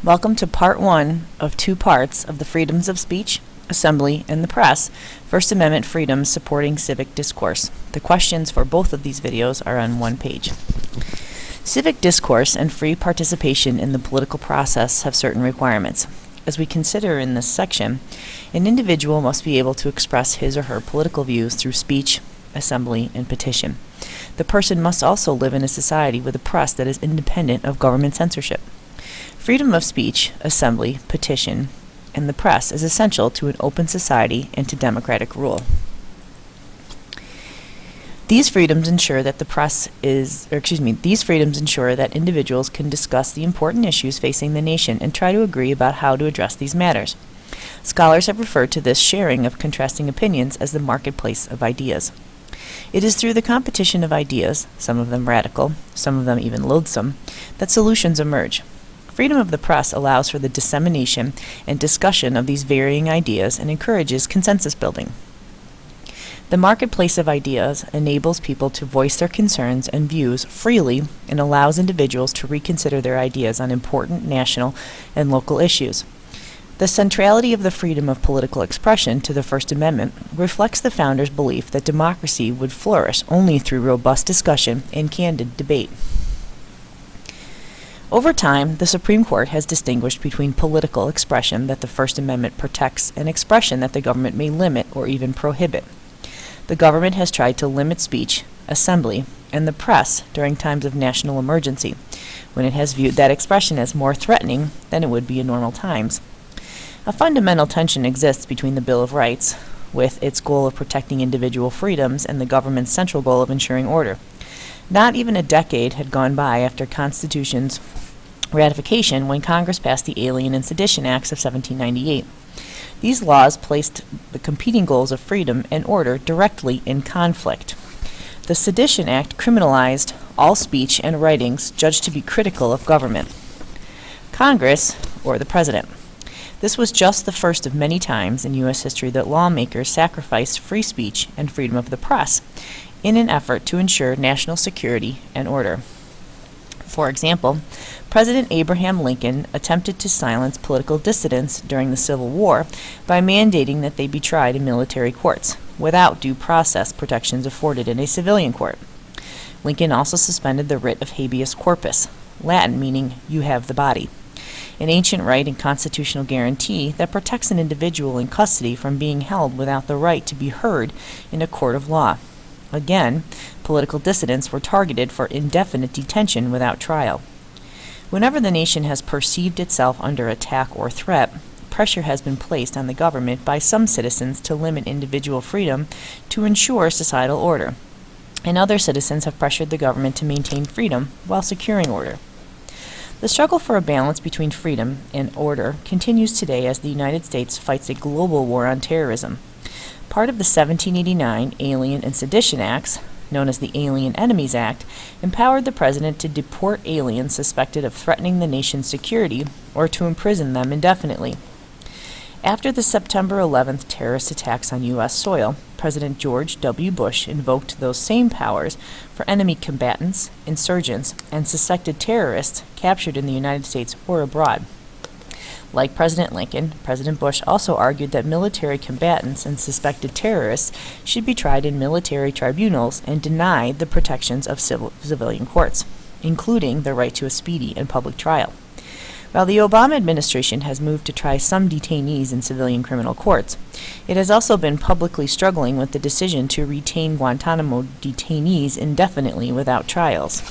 Welcome to part one of two parts of the freedoms of speech, assembly, and the press, First Amendment freedoms supporting civic discourse. The questions for both of these videos are on one page. Civic discourse and free participation in the political process have certain requirements. As we consider in this section, an individual must be able to express his or her political views through speech, assembly, and petition. The person must also live in a society with a press that is independent of government censorship. Freedom of speech, assembly, petition, and the press is essential to an open society and to democratic rule. These freedoms ensure that these freedoms ensure that individuals can discuss the important issues facing the nation and try to agree about how to address these matters. Scholars have referred to this sharing of contrasting opinions as the marketplace of ideas. It is through the competition of ideas, some of them radical, some of them even loathsome, that solutions emerge. Freedom of the press allows for the dissemination and discussion of these varying ideas and encourages consensus building. The marketplace of ideas enables people to voice their concerns and views freely and allows individuals to reconsider their ideas on important national and local issues. The centrality of the freedom of political expression to the First Amendment reflects the founders' belief that democracy would flourish only through robust discussion and candid debate. Over time, the Supreme Court has distinguished between political expression that the First Amendment protects and expression that the government may limit or even prohibit. The government has tried to limit speech, assembly, and the press during times of national emergency, when it has viewed that expression as more threatening than it would be in normal times. A fundamental tension exists between the Bill of Rights, with its goal of protecting individual freedoms, and the government's central goal of ensuring order. Not even a decade had gone by after Constitution's ratification when Congress passed the Alien and Sedition Acts of 1798. These laws placed the competing goals of freedom and order directly in conflict. The Sedition Act criminalized all speech and writings judged to be critical of government. Congress, or the President. This was just the first of many times in U.S. history that lawmakers sacrificed free speech and freedom of the press in an effort to ensure national security and order. For example, President Abraham Lincoln attempted to silence political dissidents during the Civil War by mandating that they be tried in military courts, without due process protections afforded in a civilian court. Lincoln also suspended the writ of habeas corpus, Latin meaning "you have the body," an ancient right and constitutional guarantee that protects an individual in custody from being held without the right to be heard in a court of law. Again, political dissidents were targeted for indefinite detention without trial. Whenever the nation has perceived itself under attack or threat, pressure has been placed on the government by some citizens to limit individual freedom to ensure societal order, and other citizens have pressured the government to maintain freedom while securing order. The struggle for a balance between freedom and order continues today as the United States fights a global war on terrorism. Part of the 1789 Alien and Sedition Acts, known as the Alien Enemies Act, empowered the President to deport aliens suspected of threatening the nation's security or to imprison them indefinitely. After the September 11th terrorist attacks on U.S. soil, President George W. Bush invoked those same powers for enemy combatants, insurgents, and suspected terrorists captured in the United States or abroad. Like President Lincoln, President Bush also argued that military combatants and suspected terrorists should be tried in military tribunals and denied the protections of civilian courts, including the right to a speedy and public trial. While the Obama administration has moved to try some detainees in civilian criminal courts, it has also been publicly struggling with the decision to retain Guantanamo detainees indefinitely without trials.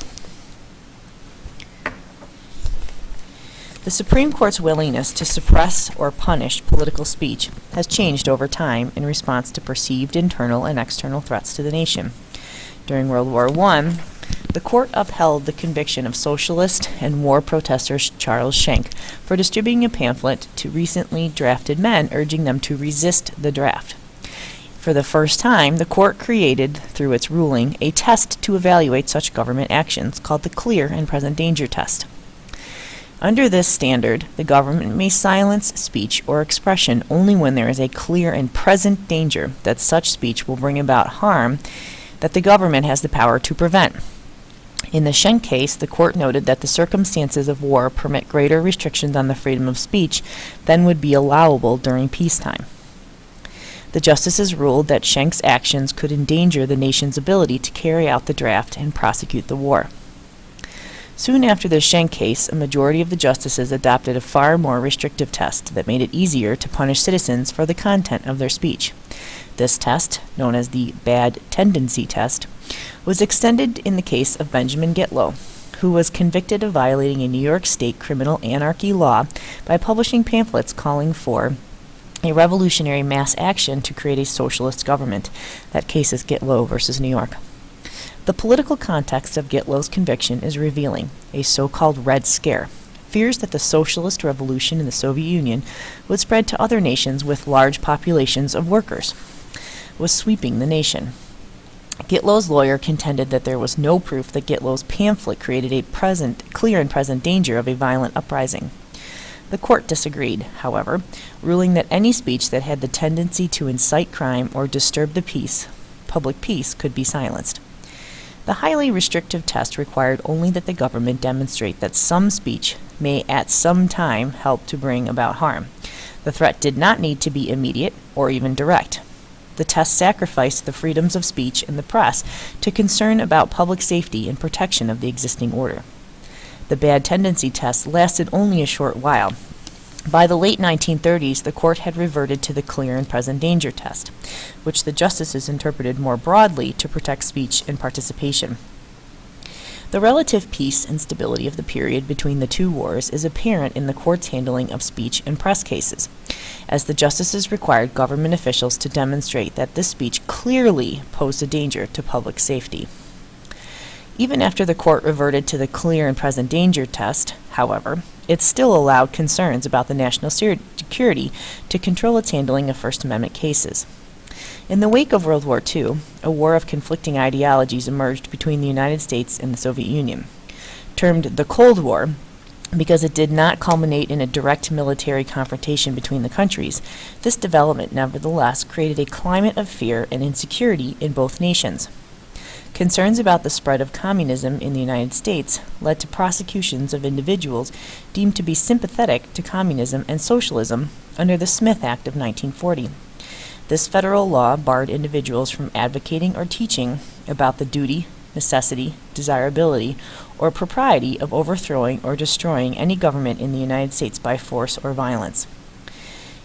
The Supreme Court's willingness to suppress or punish political speech has changed over time in response to perceived internal and external threats to the nation. During World War I, the court upheld the conviction of socialist and war protester Charles Schenck for distributing a pamphlet to recently drafted men urging them to resist the draft. For the first time, the court created, through its ruling, a test to evaluate such government actions called the Clear and Present Danger Test. Under this standard, the government may silence speech or expression only when there is a clear and present danger that such speech will bring about harm that the government has the power to prevent. In the Schenck case, the court noted that the circumstances of war permit greater restrictions on the freedom of speech than would be allowable during peacetime. The justices ruled that Schenck's actions could endanger the nation's ability to carry out the draft and prosecute the war. Soon after the Schenck case, a majority of the justices adopted a far more restrictive test that made it easier to punish citizens for the content of their speech. This test, known as the bad tendency test, was extended in the case of Benjamin Gitlow, who was convicted of violating a New York State criminal anarchy law by publishing pamphlets calling for a revolutionary mass action to create a socialist government. That case is Gitlow versus New York. The political context of Gitlow's conviction is revealing. A so-called Red Scare, fears that the socialist revolution in the Soviet Union would spread to other nations with large populations of workers, was sweeping the nation. Gitlow's lawyer contended that there was no proof that Gitlow's pamphlet created a clear and present danger of a violent uprising. The court disagreed, however, ruling that any speech that had the tendency to incite crime or disturb the peace, public peace, could be silenced. The highly restrictive test required only that the government demonstrate that some speech may at some time help to bring about harm. The threat did not need to be immediate or even direct. The test sacrificed the freedoms of speech and the press to concern about public safety and protection of the existing order. The bad tendency test lasted only a short while. By the late 1930s, the court had reverted to the clear and present danger test, which the justices interpreted more broadly to protect speech and participation. The relative peace and stability of the period between the two wars is apparent in the court's handling of speech and press cases, as the justices required government officials to demonstrate that this speech clearly posed a danger to public safety. Even after the court reverted to the clear and present danger test, however, it still allowed concerns about the national security to control its handling of First Amendment cases. In the wake of World War II, a war of conflicting ideologies emerged between the United States and the Soviet Union. Termed the Cold War because it did not culminate in a direct military confrontation between the countries, this development nevertheless created a climate of fear and insecurity in both nations. Concerns about the spread of communism in the United States led to prosecutions of individuals deemed to be sympathetic to communism and socialism under the Smith Act of 1940. This federal law barred individuals from advocating or teaching about the duty, necessity, desirability, or propriety of overthrowing or destroying any government in the United States by force or violence.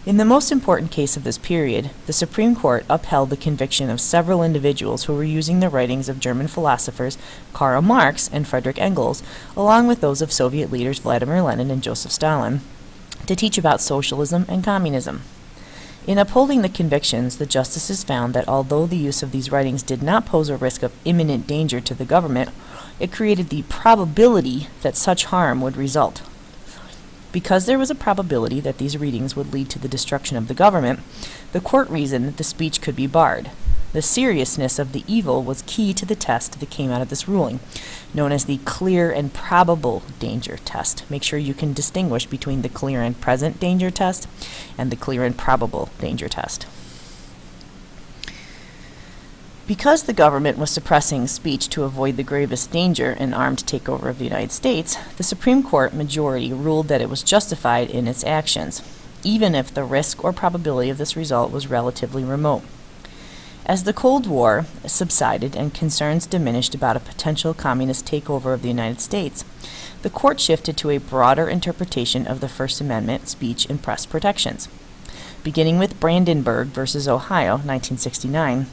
In the most important case of this period, the Supreme Court upheld the conviction of several individuals who were using the writings of German philosophers Karl Marx and Friedrich Engels, along with those of Soviet leaders Vladimir Lenin and Joseph Stalin, to teach about socialism and communism. In upholding the convictions, the justices found that although the use of these writings did not pose a risk of imminent danger to the government, it created the probability that such harm would result. Because there was a probability that these readings would lead to the destruction of the government, the court reasoned that the speech could be barred. The seriousness of the evil was key to the test that came out of this ruling, known as the clear and probable danger test. Make sure you can distinguish between the clear and present danger test and the clear and probable danger test. Because the government was suppressing speech to avoid the gravest danger, an armed takeover of the United States, the Supreme Court majority ruled that it was justified in its actions, even if the risk or probability of this result was relatively remote. As the Cold War subsided and concerns diminished about a potential communist takeover of the United States, the court shifted to a broader interpretation of the First Amendment speech and press protections. Beginning with Brandenburg versus Ohio, 1969,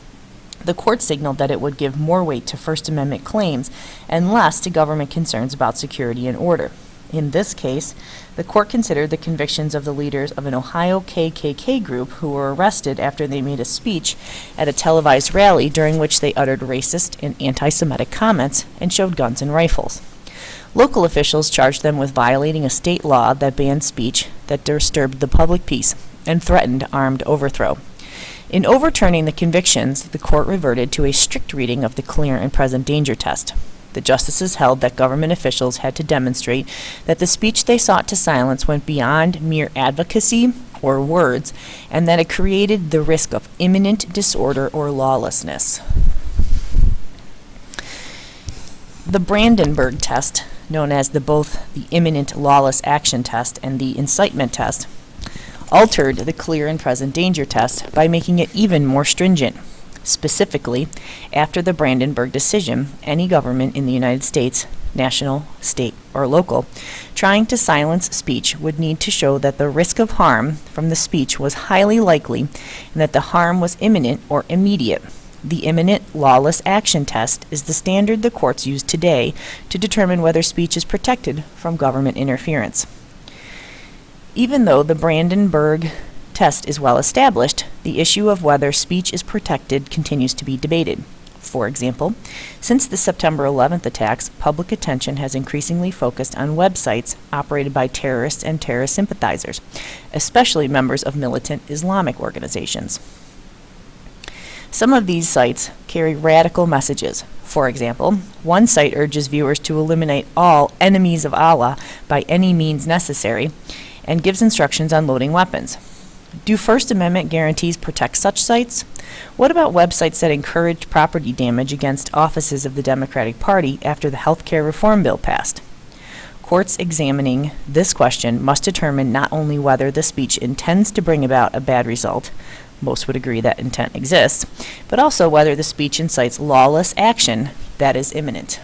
the court signaled that it would give more weight to First Amendment claims and less to government concerns about security and order. In this case, the court considered the convictions of the leaders of an Ohio KKK group who were arrested after they made a speech at a televised rally during which they uttered racist and anti-Semitic comments and showed guns and rifles. Local officials charged them with violating a state law that banned speech that disturbed the public peace and threatened armed overthrow. In overturning the convictions, the court reverted to a strict reading of the clear and present danger test. The justices held that government officials had to demonstrate that the speech they sought to silence went beyond mere advocacy or words, and that it created the risk of imminent disorder or lawlessness. The Brandenburg test, known as both the imminent lawless action test and the incitement test, altered the clear and present danger test by making it even more stringent. Specifically, after the Brandenburg decision, any government in the United States, national, state, or local, trying to silence speech would need to show that the risk of harm from the speech was highly likely and that the harm was imminent or immediate. The imminent lawless action test is the standard the courts use today to determine whether speech is protected from government interference. Even though the Brandenburg test is well established, the issue of whether speech is protected continues to be debated. For example, since the September 11th attacks, public attention has increasingly focused on websites operated by terrorists and terrorist sympathizers, especially members of militant Islamic organizations. Some of these sites carry radical messages. For example, one site urges viewers to eliminate all enemies of Allah by any means necessary and gives instructions on loading weapons. Do First Amendment guarantees protect such sites? What about websites that encourage property damage against offices of the Democratic Party after the health care reform bill passed? Courts examining this question must determine not only whether the speech intends to bring about a bad result, most would agree that intent exists, but also whether the speech incites lawless action that is imminent.